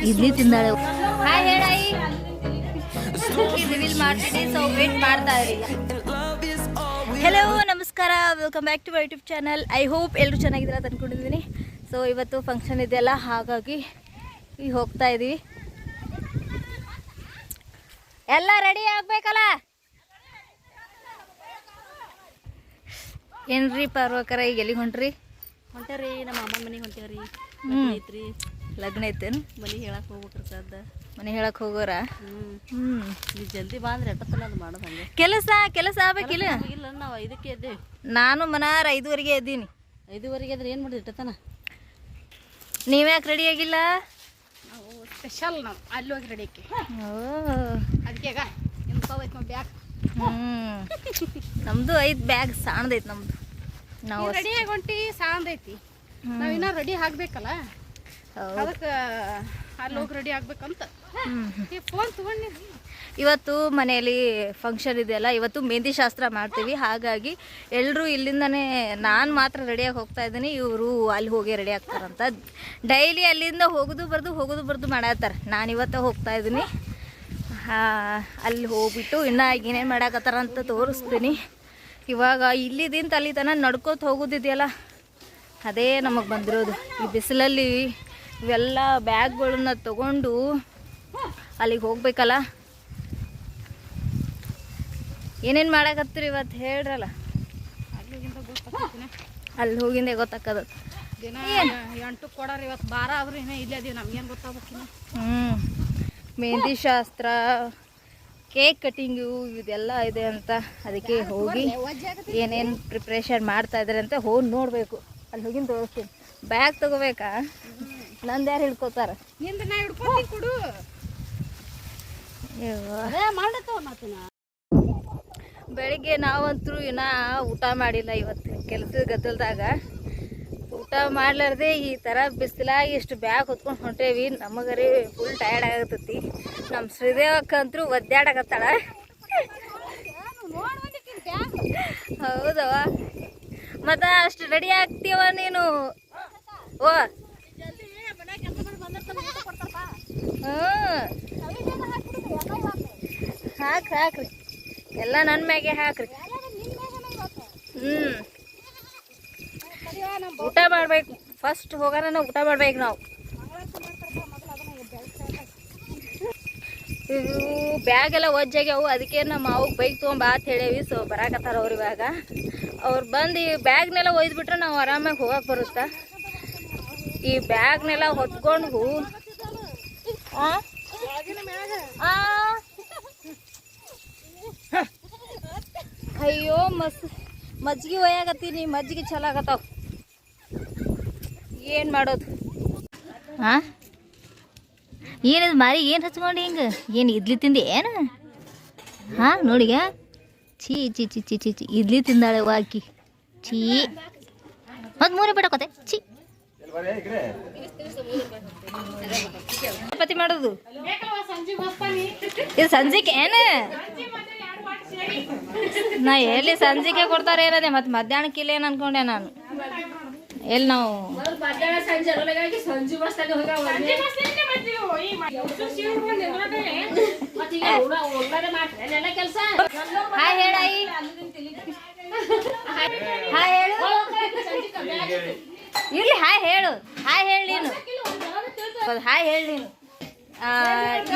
ಇಡ್ಲಿ ತಿಂದಾಳೆ. ಹಾಯ್ ಹೇಳಾಯಿ, ರಿವೀಲ್ ಮಾಡ್ತೀನಿ, ಸೊ ವೇಟ್ ಮಾಡ್ತಾ ಇರಿ. ಹೆಲೋ ನಮಸ್ಕಾರ, welcome back to my YouTube channel. I hope ಎಲ್ಲರೂ ಚೆನ್ನಾಗಿದ್ದೀರಾ ತಂದ್ಕೊಂಡಿದ್ದೀನಿ. ಸೊ ಇವತ್ತು ಫಂಕ್ಷನ್ ಇದೆಯಲ್ಲ, ಹಾಗಾಗಿ ಈಗ ಹೋಗ್ತಾ ಇದ್ದೀವಿ. ಎಲ್ಲ ರೆಡಿ ಆಗ್ಬೇಕಲ್ಲ. ಏನ್ರಿ ಪಾರ್ವಕರ, ಈಗ ಎಲ್ಲಿಗೆ ಹೊಂಟ್ರಿ? ಹೊಂಟೇರಿ ನಮ್ಮ ಅಮ್ಮನ ಮನೆಗೆ ಹೊಂಟೇವ್ರಿ. ಐತ್ರಿ ಲಗ್ನ ಐತೇನು? ಮನೆ ಹೇಳಕ್ ಹೋಗ್ಬೇಕ್ರಿ ಸದ್ದ. ಮನೆ ಹೇಳಕ್ ಹೋಗೋರ? ನೀವು ಜಲ್ದಿ ಬಾ ಅಂದ್ರೆ ಎಟ್ಟತ್ತಲ್ಲ ಅದು ಮಾಡೋದು ಹಂಗೆ. ಕೆಲಸ ಆಗ್ಬೇಕಿಲ್ಲ? ಇಲ್ಲ, ನಾವು 5ಕ್ಕೆ ಎದ್ದೇವೆ. ನಾನು ಮನಾರ 5ವರೆಗೆ ಎದ್ದೀನಿ. 5ವರೆಗೆ ಎದ್ರೆ ಏನು ಮಾಡಿರಿ ಇಟ್ಟತನ? ನೀವ್ಯಾಕೆ ರೆಡಿ ಆಗಿಲ್ಲ? ನಾವು ಸ್ಪೆಷಲ್, ನಾವು ಅಲ್ಲಿ ಹೋಗಿ ರೆಡಿ ಆಕಿ. ಅದಕ್ಕೆ ಬ್ಯಾಗ್. ನಮ್ದು 5 ಬ್ಯಾಗ್ ಸಾಣದೈತಿ ನಮ್ದು. ನಾವು ರೆಡಿ ಆಗಿ ಹೊಂಟಿ ಸಾಂದೈತಿ. ನಾವಿನ್ನ ರೆಡಿ ಆಗ್ಬೇಕಲ್ಲ, ಅದಕ್ಕೆ ಅಲ್ಲಿ ಹೋಗಿ ರೆಡಿ ಆಗ್ಬೇಕಂತ ಫೋನ್ ತಗೊಂಡಿ. ಇವತ್ತು ಮನೆಯಲ್ಲಿ ಫಂಕ್ಷನ್ ಇದೆಯಲ್ಲ, ಇವತ್ತು ಮೆಹಂದಿ ಶಾಸ್ತ್ರ ಮಾಡ್ತೀವಿ. ಹಾಗಾಗಿ ಎಲ್ಲರೂ ಇಲ್ಲಿಂದನೇ, ನಾನು ಮಾತ್ರ ರೆಡಿಯಾಗಿ ಹೋಗ್ತಾ ಇದ್ದೀನಿ, ಇವರು ಅಲ್ಲಿ ಹೋಗಿ ರೆಡಿ ಆಗ್ತಾರಂತ. ಡೈಲಿ ಅಲ್ಲಿಂದ ಹೋಗೋದು ಬರ್ದು ಮಾಡತ್ತಾರೆ. ನಾನು ಇವತ್ತು ಹೋಗ್ತಾ ಇದ್ದೀನಿ. ಅಲ್ಲಿ ಹೋಗ್ಬಿಟ್ಟು ಇನ್ನು ಏನೇನು ಮಾಡಾಕತ್ತಾರ ಅಂತ ತೋರಿಸ್ತೀನಿ. ಇವಾಗ ಇಲ್ಲಿದಿಂದ ಅಲ್ಲಿ ತನಕ ನಡ್ಕೋತ ಹೋಗೋದಿದೆಯಲ್ಲ, ಅದೇ ನಮಗೆ ಬಂದಿರೋದು. ಈ ಬಿಸಿಲಲ್ಲಿ ಇವೆಲ್ಲ ಬ್ಯಾಗ್ಗಳನ್ನ ತಗೊಂಡು ಅಲ್ಲಿಗೆ ಹೋಗ್ಬೇಕಲ್ಲ. ಏನೇನು ಮಾಡಾಕತ್ತೀರಿ ಇವತ್ತು ಹೇಳ್ರಲ್ಲ? ಅಲ್ಲಿ ಹೋಗಿಂದೆ ಗೊತ್ತಾಕದ. ದಿನ 8 ಕೊಡೋರು, ಇವತ್ತು ಬಾರ ಆದ್ರೂ ಇನ್ನೂ ಇಲ್ಲೇ ಅದೀವಿ, ನಮ್ಗೇನು ಗೊತ್ತಾಗ್ಬೇಕಿನ್ನ. ಮೆಹಂದಿ ಶಾಸ್ತ್ರ, ಕೇಕ್ ಕಟಿಂಗು ಇದೆಲ್ಲ ಇದೆ ಅಂತ, ಅದಕ್ಕೆ ಹೋಗಿ ಏನೇನು ಪ್ರಿಪ್ರೇಷನ್ ಮಾಡ್ತಾ ಇದ್ದಾರೆ ಅಂತ ಹೋಗಿ ನೋಡಬೇಕು. ಅಲ್ಲಿ ಹೋಗಿನ ತೋರಿಸ್ತೀನಿ. ಬ್ಯಾಗ್ ತಗೋಬೇಕಾ? ನಂದು ಯಾರು ಹಿಡ್ಕೋತಾರ? ನಿಂದ ನಾ ಹಿಡ್ಕೊಂಡು ಕೊಡು. ಬೆಳಿಗ್ಗೆ ನಾವಂತರೂ ಇನ್ನೂ ಊಟ ಮಾಡಿಲ್ಲ. ಇವತ್ತು ಕೆಲಸದ ಗದ್ದಲ್ದಾಗ ಊಟ ಮಾಡ್ಲಾರ್ದೆ ಈ ಥರ ಬಿಸಿಲಾಗಿ ಇಷ್ಟು ಬ್ಯಾಗ್ ಹೊತ್ಕೊಂಡು ಹೊಂಟೇವಿ. ನಮಗರಿ ಫುಲ್ ಟಯರ್ಡ್ ಆಗತ್ತೈತಿ. ನಮ್ಮ ಶ್ರೀದೇವಕ್ಕಂತರೂ ಒದ್ದಾಡಕತ್ತಾಳ. ಹೌದವ, ಮತ್ತು ಅಷ್ಟು ರೆಡಿ ಆಗ್ತೀವ ನೀನು? ಓ ಹಾಕ್ರಿ ಎಲ್ಲ ನನ್ನ ಮ್ಯಾಗೆ ಹಾಕ್ರಿ. ಊಟ ಮಾಡ್ಬೇಕು. ಫಸ್ಟ್ ಹೋಗೋಣ ಊಟ ಮಾಡ್ಬೇಕು ನಾವು. ಇವು ಬ್ಯಾಗ್ ಎಲ್ಲ ಒಜ್ಜಾಗ್ಯಾವು, ಅದಕ್ಕೆ ನಮ್ಮ ಮಾವಿಗೆ ಬೈಕ್ ತೊಗೊಂಬ ಅಂತ ಹೇಳೇವಿ. ಸೊ ಬರಾಕತ್ತಾರ ಅವ್ರು. ಇವಾಗ ಅವ್ರು ಬಂದು ಈ ಬ್ಯಾಗ್ನೆಲ್ಲ ಒಯ್ದುಬಿಟ್ರೆ ನಾವು ಆರಾಮಾಗಿ ಹೋಗಕ್ಕೆ ಬರುತ್ತಾ. ಈ ಬ್ಯಾಗ್ನೆಲ್ಲ ಹೊತ್ಕೊಂಡು ಅಯ್ಯೋ ಮಜ್ಜಿಗೆ ಒಯ್ಯಾಕತ್ತೀನಿ. ಮಜ್ಜಿಗೆ ಚಲೋ ಆಗತ್ತಾವ. ಏನು ಮಾಡೋದು? ಹಾಂ, ಏನದು ಮಾರಿ? ಏನು ಹಚ್ಕೊಂಡು ಹಿಂಗೆ? ಏನು ಇಡ್ಲಿ ತಿಂದೆ ಏನು? ಹಾಂ, ನೋಡಿಗ ಛೀ ಚಿ ಚಿ ಚಿ ಚಿ ಚಿ ಇಡ್ಲಿ ತಿಂದಾಳೆ ವಾಕಿ. ಛೀ, ಮತ್ತು ಮೂರೇ ಬಿಡಕೋತೆ. ಛೀ, ಚಪಾತಿ ಮಾಡೋದು ಇದು ಸಂಜೆಗೆ ಏನು? ನಾ ಎಲ್ಲಿ ಸಂಜೆಗೆ ಕೊಡ್ತಾರೆ ಏನದೆ, ಮತ್ತು ಮಧ್ಯಾಹ್ನಕ್ಕೆ ಇಲ್ಲ ಏನು ಅನ್ಕೊಂಡೆ ನಾನು. ಎಲ್ಲಿ ನಾವು ಹಾಯ್ ಹೇಳಾಯಿ, ಹಾಯ್ ಹೇಳು. ಇರ್ಲಿ, ಹಾಯ್ ಹೇಳು. ಹಾಯ್ ಹೇಳಿ ನೀನು. ಹಾಯ್ ಹೇಳಿ ನೀನು.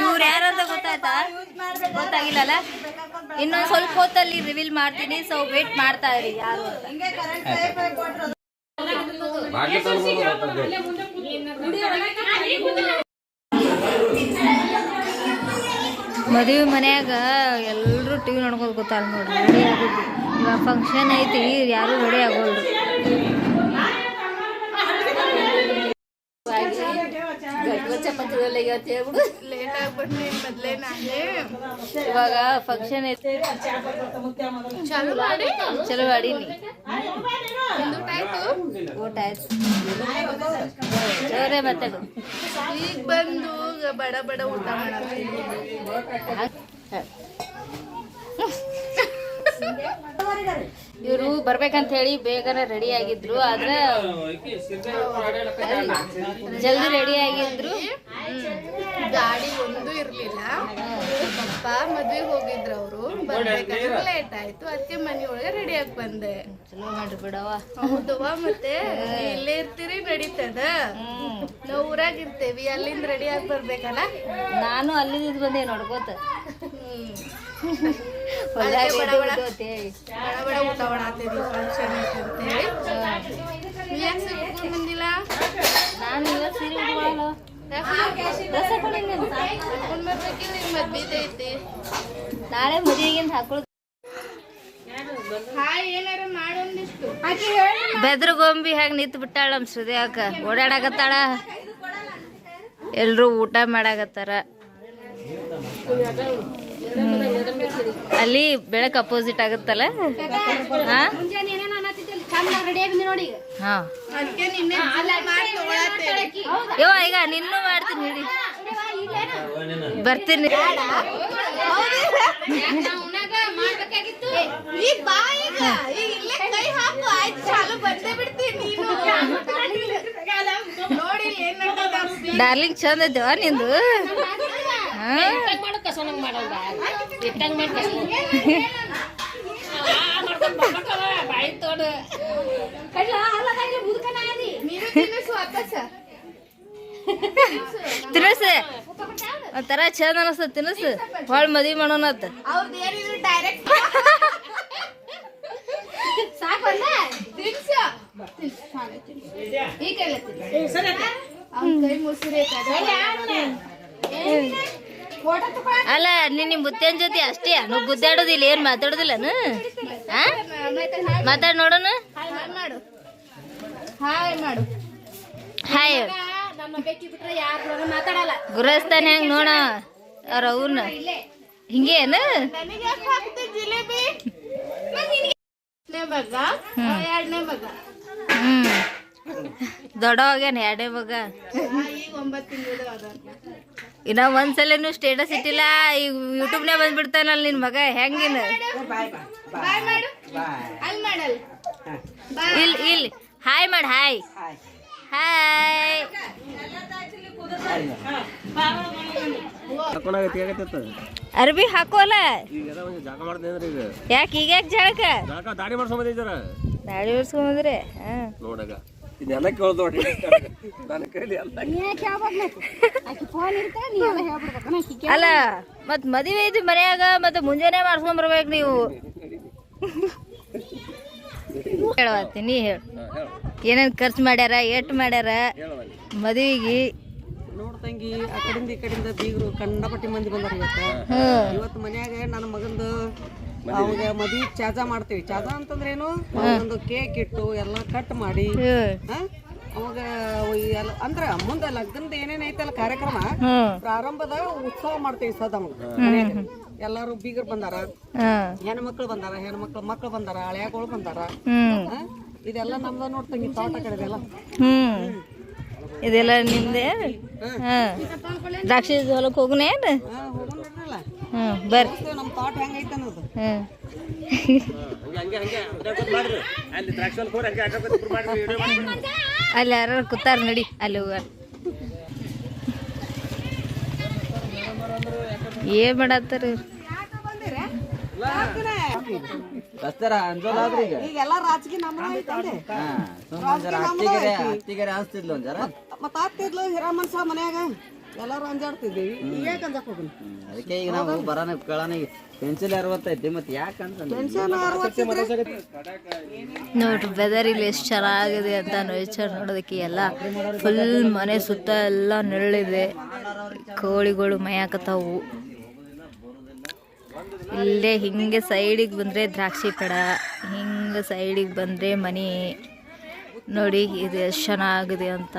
ಇವ್ರು ಯಾರಂತ ಗೊತ್ತಾಯ್ತಾ? ಗೊತ್ತಾಗಿಲ್ಲಲ್ಲ. ಇನ್ನೊಂದು ಸ್ವಲ್ಪ ಹೊತ್ತಲ್ಲಿ ರಿವೀಲ್ ಮಾಡ್ತೀನಿ. ಸೊ ವೇಟ್ ಮಾಡ್ತಾ ಇರಿ ಯಾರು ಅಂತ. ಮದುವೆ ಮನ್ಯಾಗ ಎಲ್ಲರೂ ಟಿವಿ ನೋಡ್ಕೊಂಡು ಗೊತ್ತಾಗ ನೋಡ್ರಿ. ರೆಡಿ ಆಗೋದು ಇವಾಗ ಫಂಕ್ಷನ್ ಐತಿ, ಯಾರು ರೆಡಿ ಆಗೋಲ್ರು. ಇವಾಗ ಫಂಕ್ಷನ್ ಐತಿ, ಚಲೋ ಮಾಡಿ. ಊಟ ಆಯ್ತು, ಜೋರೇ ಮಾತಾಡು. ಈಗ ಬಂದು ಬಡ ಬಡ ಊಟ ಮಾಡೋದು. ಇವರು ಬರ್ಬೇಕಂತ ಹೇಳಿ ಬೇಗನೆ ರೆಡಿ ಆಗಿದ್ರು, ಆದ್ರೆ ಜಲ್ದಿ ರೆಡಿ ಆಗಿದ್ರು. ಗಾಡಿ ಒಂದು ಇರ್ಲಿಲ್ಲ. ಪಪ್ಪ ಮದ್ವೆಗೆ ಹೋಗಿದ್ರು ಅವರು, ಬರ್ಬೇಕಾದ್ರೆ ಲೇಟ್ ಆಯ್ತು. ಅದಕ್ಕೆ ಮನೆಯೊಳಗೆ ರೆಡಿ ಆಗಿ ಬಂದೆ. ಚಲೋ ಮಾಡ್ರಿ ಬಿಡವ. ಹೌದವ್ವ, ಮತ್ತೆ ಇಲ್ಲೇ ಇರ್ತೀರಿ ನಡೀತದ. ನಾವು ಊರಾಗ ಇರ್ತೇವಿ, ಅಲ್ಲಿಂದ ರೆಡಿ ಆಗಿ ಬರ್ಬೇಕಲ್ಲ. ನಾನು ಅಲ್ಲಿದ್ದು ಬಂದೆ ನೋಡ್ಕೋತ. ಬಡ ಬಡ ಊಟ ಮಾಡಾತಿದ್ವಿ ಫಂಕ್ಷನ್ ಅಂತೇಳಿ. ನೀ ಯಾಕೆ ಸಿಗ್ಕೊಂಡು ಬಂದಿಲ್ಲ? ನಾನು ಇವತ್ತು ಸೀರೆ ಉಟ್ಕೊಳ್ಳಲ್ಲ. ಹಾಕೊಂಡ್ ಬರ್ಬೇಕಿಲ್ಲ, ಈಗ ಮದ್ವೆ ಐತಿ. ನಾಳೆ ಮದುವೆಗಿಂತ ಹಾಕೊಳ್ಳೋದು. ಹಾಯ್ ಏನಾರ ಮಾಡೊಂದಿಷ್ಟು. ಬೆದ್ರ ಗೊಂಬಿ ಹಾಗೆ ನಿಂತು ಬಿಟ್ಟಾಳ ನಮ್ಮ ಶ್ರುತಿಯಾಕ. ಓಡಾಡಕತ್ತಾಳ, ಎಲ್ರು ಊಟ ಮಾಡಾಕತ್ತಾರ. ಅಲ್ಲಿ ಬೆಳಕ್ ಅಪೋಸಿಟ್ ಆಗುತ್ತಲ್ಲ. ಹಾ ಯೋ ಈಗ ನಿನ್ನೂ ಮಾಡ್ತೀನಿ, ಹಿಡಿ ಬರ್ತೀನಿ. ಡಾರ್ಲಿಂಗ್ ಚಂದ ಐತೆವ ನಿಂದು. ತಿನಸ್ ಒಂಥರ ಚಂದ ಅನಸ್ತ. ತಿನಸ್ ಹೊಳ್ ಮದ್ವಿ ಮಾಡೋಣತ್. ಅಲ್ಲ ನಿನ್ನ ಮುತ್ತೇನ್ ಜೊತೆ ಅಷ್ಟೇ ನಾವು ಗುದ್ದಾಡೋದಿಲ್ಲ, ಏನ್ ಮಾತಾಡೋದಿಲ್ಲನು? ಮಾತಾಡ್ ನೋಡೋಣ. ಹಾಯ್ ಗುರಸ್ತಾನೆ ಹೆಂಗ್ ನೋಡ ಅವ್ರ ಅವ್ರನ್ನ ಹಿಂಗೆ ಏನು? ದೊಡ್ಡವಾಗ್ಯಾನ ಎರಡನೇ ಮಗ. ಇನ್ನ ಒಂದ್ಸಲನು ಸ್ಟೇಟಸ್ ಇಟ್ಟಿಲ್ಲ, ಈಗ ಯೂಟ್ಯೂಬ್ನೇ ಬಂದ್ಬಿಡ್ತಾನಲ್ಲ ನಿನ್ ಮಗ. ಹೆಂಗಿನ ಇಲ್ ಇಲ್ ಹಾಯ್ ಮಾಡ್. Hi hi. ಅರ್ಬಿ ಹಾಕೋಲ್ಲ ಯಾಕೆ? ಈಗ ಯಾಕೆ ಜಳಕ? ದಾಡಿ ಬರ್ಸ್ಕೊಂಬಂದ್ರೆ ಅಲ್ಲ ಮತ್ ಮದುವೆ ಐತಿ ಮನ್ಯಾಗ, ಮತ್ತೆ ಮುಂಜಾನೆ ಮಾಡ್ಸ್ಕೊಂಡ್ ಬರ್ಬೇಕು ನೀವು. ಹೇಳವತ್ತಿ ನೀ ಹೇಳು, ಏನೇನ್ ಖರ್ಚು ಮಾಡ್ಯಾರ, ಎಟ್ ಮಾಡ್ಯಾರ ಮದುವೆಗೆ? ನೋಡ್ತಂಗಿ ಆ ಕಡೆಯಿಂದ ಈ ಕಡೆಯಿಂದ ಬೀಗರು ಕಂಡಪಟ್ಟಿ ಮಂದಿ ಬಂದಾರ ಇವತ್ತು ಮನ್ಯಾಗ. ನನ್ನ ಮಗಂದು ಅವಾಗ ಮದ್ವಿ ಚಾಜಾ ಮಾಡ್ತೀವಿ. ಚಾಜಾ ಅಂತಂದ್ರೆ ಏನು? ಒಂದು ಕೇಕ್ ಇಟ್ಟು ಎಲ್ಲ ಕಟ್ ಮಾಡಿ ಅವಾಗ ಅಂದ್ರ ಮುಂದೆ ಲಗ್ನದ ಏನೇನ್ ಐತಲ್ಲ ಕಾರ್ಯಕ್ರಮ, ಪ್ರಾರಂಭದ ಉತ್ಸವ ಮಾಡ್ತೀವಿ ಸದಾ ಮನ್ಯಾಗ. ಎಲ್ಲಾರು ಬೀಗರು ಬಂದಾರ, ಹೆಣ್ಮಕ್ಳು ಬಂದಾರ, ಮಕ್ಳು ಬಂದಾರ, ಹಳೆಗಳು ಬಂದಾರ. ಇದೆಲ್ಲ ನಮ್ದ ನೋಡ್ತಂಗಿ ತೋಟ ಕಡೆದೆಲ್ಲ. ಇದೆಲ್ಲ ನಿಮ್ದೆ? ದ್ರಾಕ್ಷಿ ಹೊಲಕ್ಕೆ ಹೋಗುನೇನು? ಬರ್ರಿ. ನಮ್ ತೋಟ ಹೆಂಗೈತೆ ಅನ್ನೋದು. ಅಲ್ಲಿ ಯಾರು ಕೂತಾರ ನಡಿ, ಅಲ್ಲಿ ಹೋಗ. ಏನ್ ಮಾಡತ್ತಾರ ಈಗೆಲ್ಲ ರಾಜಕೀಯ ಮತ್ತ ಆಗ್ತಿದ್ಲು ಹಿರಾಮನ್ ಸಹ ಮನ್ಯಾಗ ಎಲ್ಲಾರು ಅಂಜಾಡ್ತಿದ್ದೀವಿ. ಯಾಕೆ ಅಂಜಾಕ್ ಹೋಗಿ? ಅದಕ್ಕೆ ಈಗ ನಾವು ಬರೋಣ ಕೇಳೋಣ. ಪೆನ್ಸಿಲ್ 60 ಮತ್ತೆ ಯಾಕಂತ ನೋಡ್ರಿ ವೆದರ್ ಇಲ್ಲಿ ಎಷ್ಟು ಚೆನ್ನಾಗಿದೆ ಅಂತ ನೇಚರ್ ನೋಡೋದಕ್ಕೆ. ಎಲ್ಲ ಫುಲ್ ಮನೆ ಸುತ್ತ ಎಲ್ಲ ನೆರಳಿದೆ, ಕೋಳಿಗಳು ಮಯಾಕತ್ತಾವು. ಇಲ್ಲೇ ಹಿಂಗೆ ಸೈಡಿಗೆ ಬಂದರೆ ದ್ರಾಕ್ಷಿ ಪಡ, ಹಿಂಗೆ ಸೈಡಿಗೆ ಬಂದರೆ ಮನೆ ನೋಡಿ ಇದು ಎಷ್ಟು ಚೆನ್ನಾಗಿದೆ ಅಂತ.